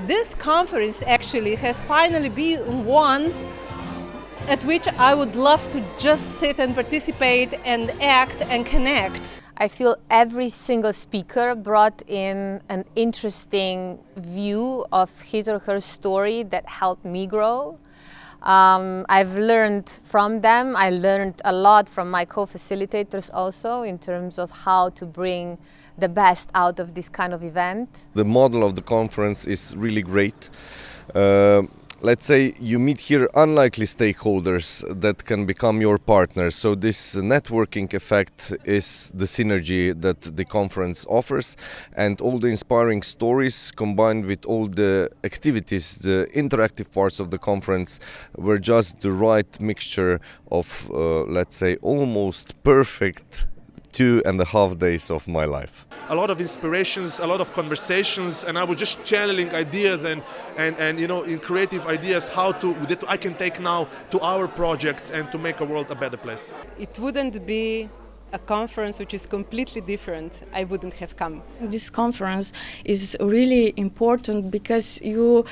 This conference actually has finally been one at which I would love to just sit and participate and act and connect. I feel every single speaker brought in an interesting view of his or her story that helped me grow. I've learned from them. I learned a lot from my co-facilitators also in terms of how to bring the best out of this kind of event. The model of the conference is really great. Let's say you meet here unlikely stakeholders that can become your partners. So this networking effect is the synergy that the conference offers, and all the inspiring stories combined with all the activities, the interactive parts of the conference were just the right mixture of, let's say, almost perfect 2.5 days of my life. A lot of inspirations, a lot of conversations, and I was just channeling ideas and you know, in creative ideas that I can take now to our projects and to make a world a better place. It wouldn't be a conference which is completely different, I wouldn't have come. This conference is really important because you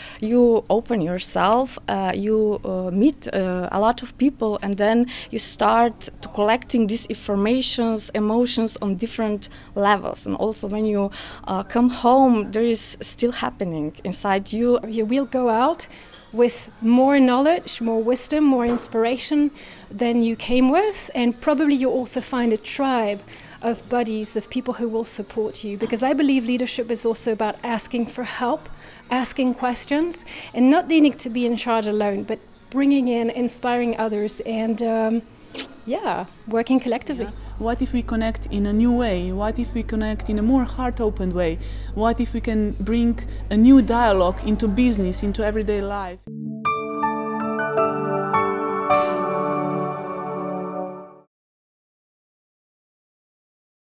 open yourself, you meet a lot of people, and then you start to collecting these informations, emotions on different levels. And also when you come home, there is still happening inside you. You will go out with more knowledge, more wisdom, more inspiration than you came with, and probably you'll also find a tribe of buddies, of people who will support you, because I believe leadership is also about asking for help, asking questions, and not needing to be in charge alone, but bringing in, inspiring others, and working collectively. What if we connect in a new way? What if we connect in a more heart-open way? What if we can bring a new dialogue into business, into everyday life?